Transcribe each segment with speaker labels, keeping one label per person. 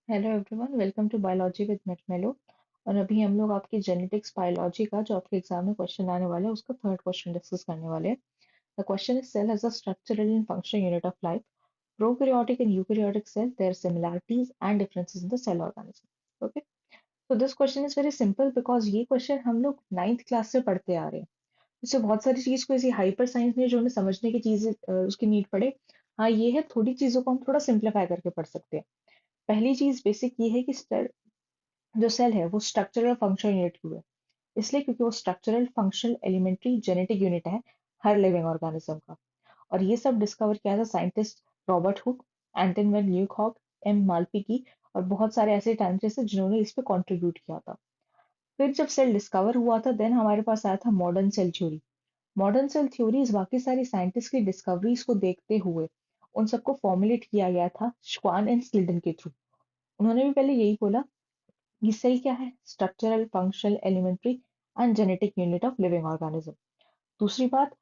Speaker 1: Hello everyone, welcome to biology with मेटमेलो। और अभी हम लोग आपकी जेनेटिक्स बायोलॉजी का जो आपके एग्जाम में क्वेश्चन आने वाला है उसका थर्ड क्वेश्चन डिस्कस करने वाले हैं। The question is cell as a structural and functional unit of life. Prokaryotic and eukaryotic cell, their similarities and differences in the cell organism. Okay, तो this question is very simple because ये question हम लोग ninth class से पढ़ते आ रहे हैं। इससे बहुत सारी चीज को ऐसी हाइपर साइंस में जो हमें समझने की चीजें उसकी नीड पड़े। हाँ, ये है थोड़ी चीजों को हम थोड़ा सिंप्लीफाई करके पढ़ सकते हैं। पहली चीज बेसिक ये है कि जो सेल है वो स्ट्रक्चरल फंक्शनल यूनिट क्यों है। इसलिए क्योंकि वो structural functional elementary genetic unit है हर लिविंग ऑर्गेनिज्म का। और ये सब डिस्कवर किया था scientist Robert Hooke, Anton van Leeuwenhoek, M Malpighi और बहुत सारे ऐसे साइंटिस्ट हैं जिन्होंने इस पे कंट्रीब्यूट किया था। फिर जब सेल डिस्कवर हुआ था देन हमारे पास आया था modern cell theory. Modern cell theories बाकी सारी साइंटिस्ट की डिस्कवरीज को देखते हुए उन सबको फॉर्मुलेट किया गया था श्वान एंड स्लिडन के थ्रू। उन्होंने भी पहले यही बोला ये सेल क्या है, structural functional elementary and genetic unit of living organism. दूसरी बात,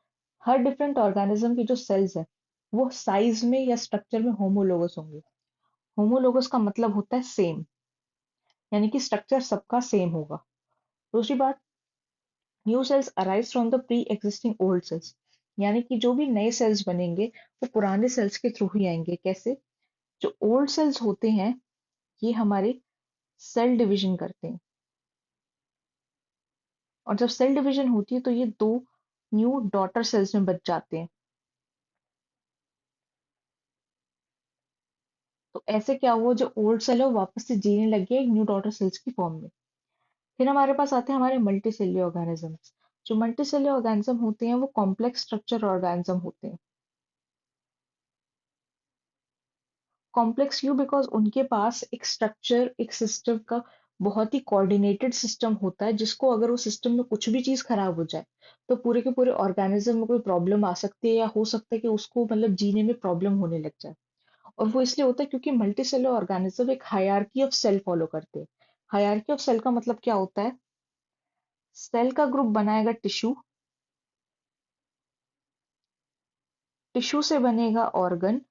Speaker 1: हर डिफरेंट ऑर्गेनिज्म की जो सेल्स है वो साइज में या स्ट्रक्चर में होमोलोगस होंगे। होमोलोगस का मतलब होता है सेम, यानी कि स्ट्रक्चर सबका सेम होगा। दूसरी बात, new cells arise from the pre existing old cells, यानी कि जो भी नए सेल्स बनेंगे वो पुराने सेल्स के थ्रू ही आएंगे। कैसे? जो ओल्ड सेल्स होते हैं ये हमारे सेल डिवीजन करते हैं, और जब सेल डिवीजन होती है तो ये दो न्यू डॉटर सेल्स में बच जाते हैं। तो ऐसे क्या हुआ, जो ओल्ड सेल है वो वापस से जीने लग गया एक न्यू डॉटर सेल्स की फॉर्म में। फिर हमारे पास आते हैं हमारे मल्टी सेल्युलर ऑर्गेनिजम्स। जो मल्टी सेल्युलर ऑर्गेनिज्म होते हैं वो कॉम्प्लेक्स स्ट्रक्चर ऑर्गेनिज्म होते हैं। कॉम्प्लेक्स क्यों? बिकॉज उनके पास एक स्ट्रक्चर, एक सिस्टम का बहुत ही कोऑर्डिनेटेड सिस्टम होता है, जिसको अगर वो सिस्टम में कुछ भी चीज खराब हो जाए तो पूरे के पूरे ऑर्गेनिज्म में कोई प्रॉब्लम आ सकती है, या हो सकता है कि उसको मतलब जीने में प्रॉब्लम होने लग जाए। और वो इसलिए होता है क्योंकि मल्टी सेलुलर ऑर्गेनिज्म एक हायरार्की ऑफ सेल फॉलो करते हैं। हायरार्की ऑफ सेल का मतलब क्या होता है? सेल का ग्रुप बनाएगा टिश्यू, टिश्यू से बनेगा ऑर्गन,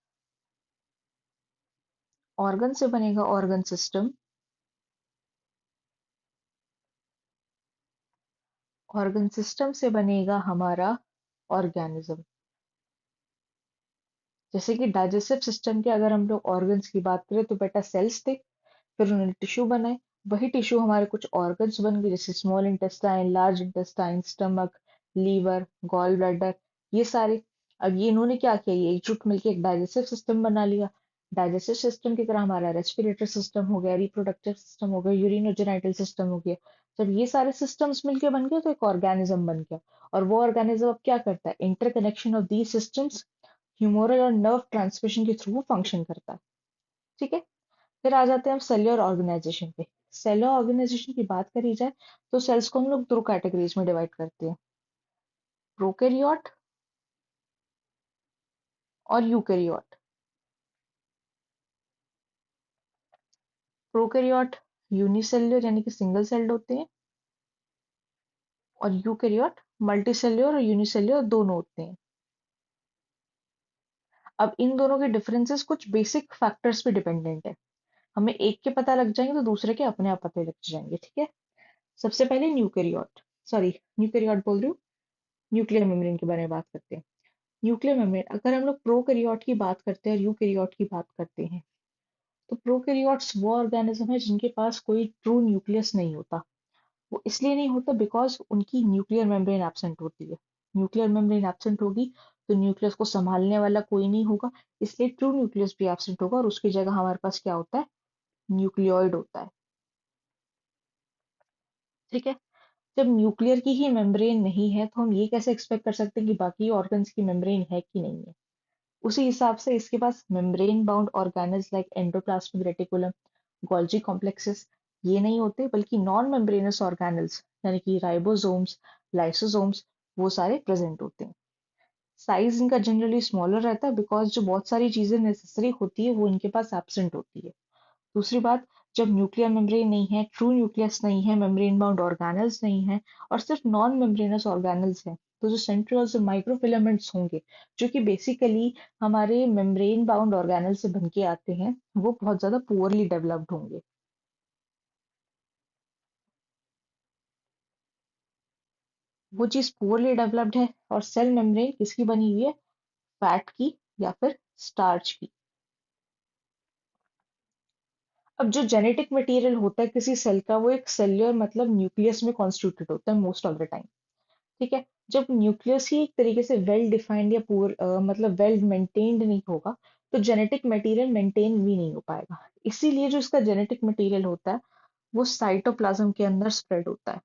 Speaker 1: ऑर्गन से बनेगा ऑर्गन सिस्टम, ऑर्गन सिस्टम से बनेगा हमारा ऑर्गेनिज्म। जैसे कि डाइजेस्टिव सिस्टम के अगर हम लोग ऑर्गन्स की बात करें तो बेटा सेल्स थे, फिर उन्होंने टिश्यू बनाए, वही टिश्यू हमारे कुछ ऑर्गन्स बन गए जैसे small intestine, large intestine, stomach, liver, gall bladder, ये सारे। अब ये इन्होंने क्या किया, ये एकजुट मिलकर एक डाइजेस्टिव सिस्टम बना लिया। डाइजेस्टिव सिस्टम की तरह हमारा रेस्पिरेटरी सिस्टम हो गया, रिप्रोडक्टिव सिस्टम हो गया, यूरिनोजेनाइटल सिस्टम हो गया। जब ये सारे सिस्टम्स मिलके बन गए तो एक ऑर्गेनिज्म बन गया। और वो ऑर्गेनिज्म अब क्या करता है, interconnection of these systems humoral और नर्व ट्रांसमिशन के थ्रू फंक्शन करता है। ठीक है, फिर आ जाते हैं हम सेल्यूलर ऑर्गेनाइजेशन पे। सेल्यूलर ऑर्गेनाइजेशन की बात करी जाए तो सेल्स को हम लोग दो कैटेगरीज में डिवाइड करते हैं, प्रोकैरियोट और यूकैरियोट। प्रोकैरियोट यूनिसेल्युलर यानी कि सिंगल सेल्ड होते हैं, और यूकैरियोट मल्टीसेल्युलर और यूनिसेल्युलर दोनों होते हैं। अब इन दोनों के डिफरेंसेस कुछ बेसिक फैक्टर्स पे डिपेंडेंट है। हमें एक के पता लग जाएंगे तो दूसरे के अपने आप पता लग जाएंगे। ठीक है, सबसे पहले न्यूकैरियोट, सॉरी न्यूकैरियोट बोल रही हूँ, न्यूक्लियर मेम्ब्रेन के बारे में बात करते हैं। न्यूक्लियर मेम्ब्रेन, अगर हम लोग प्रोकैरियोट की बात करते हैं और यूकैरियोट की बात करते हैं तो प्रोकैरियोट्स वो ऑर्गेनिज्म है जिनके पास कोई ट्रू न्यूक्लियस नहीं होता। वो इसलिए नहीं होता बिकॉज उनकी न्यूक्लियर मेम्ब्रेन एब्सेंट होती है। न्यूक्लियर मेम्ब्रेन एब्सेंट होगी तो न्यूक्लियस को संभालने वाला कोई नहीं होगा, इसलिए ट्रू न्यूक्लियस भी एब्सेंट होगा और उसकी जगह हमारे पास क्या होता है, न्यूक्लियोइड होता है। ठीक है, जब न्यूक्लियर की ही मेम्ब्रेन नहीं है तो हम ये कैसे एक्सपेक्ट कर सकते हैं कि बाकी ऑर्गन्स की मेम्ब्रेन है कि नहीं है। उसी हिसाब से इसके पास membrane bound organelles like endoplasmic reticulum, Golgi complexes ये नहीं होते, बल्कि नॉन मेम्ब्रेनस ऑर्गेनल्स यानी कि राइबोसोम्स, लाइसोसोम्स वो सारे प्रेजेंट होते हैं। साइज इनका जनरली स्मॉलर रहता है बिकॉज जो बहुत सारी चीजें नेसेसरी होती है वो इनके पास एब्सेंट होती है। दूसरी बात, जब न्यूक्लियर मेम्ब्रेन नहीं है, ट्रू न्यूक्लियस नहीं है, मेम्ब्रेन बाउंड ऑर्गेनल्स नहीं है और सिर्फ नॉन मेम्ब्रेनस ऑर्गेनल्स हैं, तो जो सेंट्रियोल्स और माइक्रोफिलामेंट्स होंगे, जो कि बेसिकली हमारे मेम्ब्रेन बाउंड ऑर्गेनल से बन के आते हैं, वो बहुत ज्यादा पुअरली डेवलप्ड होंगे। वो चीज पुअरली डेवलप्ड है, और सेल मेम्ब्रेन किसकी बनी हुई है? फैट की या फिर स्टार्च की। अब जो जेनेटिक मटेरियल होता है किसी सेल का, वो एक सेल्यूलर मतलब न्यूक्लियस में कॉन्स्टिट्यूटेड होता है मोस्ट ऑफ द टाइम। ठीक है। जब न्यूक्लियस ही एक तरीके से वेल डिफाइंड या मतलब वेल मेंटेन्ड नहीं होगा, तो जेनेटिक मटेरियल मेंटेन भी नहीं हो पाएगा। इसीलिए जो इसका जेनेटिक मटेरियल होता है, वो साइटोप्लाज्म के अंदर स्प्रेड होता है।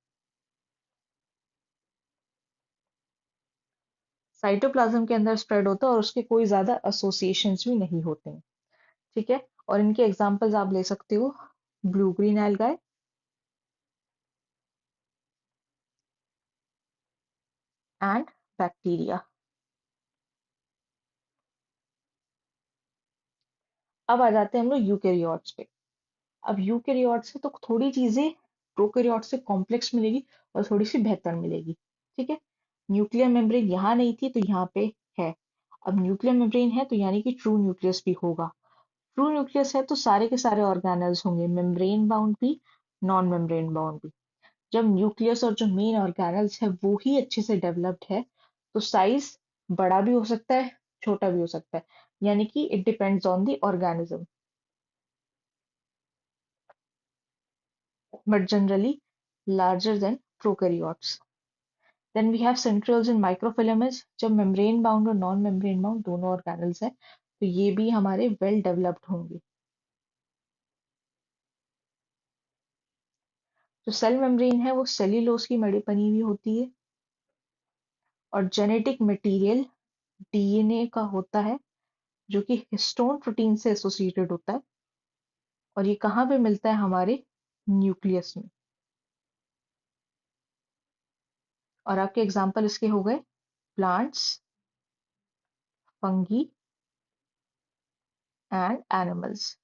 Speaker 1: साइटोप्लाज्म के अंदर स्प्रेड होता है, और उसके कोई ज्यादा एसोसिएशंस भी नहीं होते हैं। ठीक है। और इनके एग्जांपल्स आप ले सकते हो, ब्लू ग्रीन एल्गाए एंड बैक्टीरिया। अब आ जाते हैं हम लोग यूकेरियोट्स पे। अब यूकेरियोट्स से तो थोड़ी चीजें प्रोकैरियोट से कॉम्प्लेक्स मिलेगी, और थोड़ी सी बेहतर मिलेगी। ठीक है। न्यूक्लियर मेम्ब्रेन यहाँ नहीं थी, तो यहाँ पे है। अब न्यूक्लियर मेम्ब्रेन है, तो यानी कि ट्रू न्यूक्लियस भी होगा। ट्रू न्यूक्लियस है, तो सारे के सारे ऑर्गेनल्स होंगे, मेम्ब्रेन बाउंड भी, नॉन मेम्ब्रेन बाउंड भी। जब न्यूक्लियस और जो मेन ऑर्गेनल्स है वो ही अच्छे से डेवलप्ड है, तो साइज बड़ा भी हो सकता है, छोटा भी हो सकता है, यानी कि it depends on the organism, but generally larger than prokaryotes. Then we have centrioles and microfilaments। जब membrane bound और non membrane bound दोनों organelles हैं, तो ये भी हमारे well developed होंगे। जो सेल मेम्ब्रेन है वो सेल्यूलोज की मड़ी बनी हुई होती है, और जेनेटिक मटेरियल डीएनए का होता है, जो कि हिस्टोन प्रोटीन से एसोसिएटेड होता है। और ये कहाँ पे मिलता है? हमारे न्यूक्लियस में। और आपके एग्जाम्पल इसके हो गए plants, fungi and animals.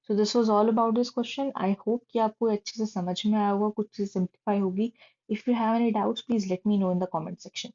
Speaker 1: So this was all about this question. I hope कि आपको अच्छे से समझ में आया होगा, कुछ चीज़ सिंप्लीफाई होगी. If you have any doubts, please let me know in the comment section.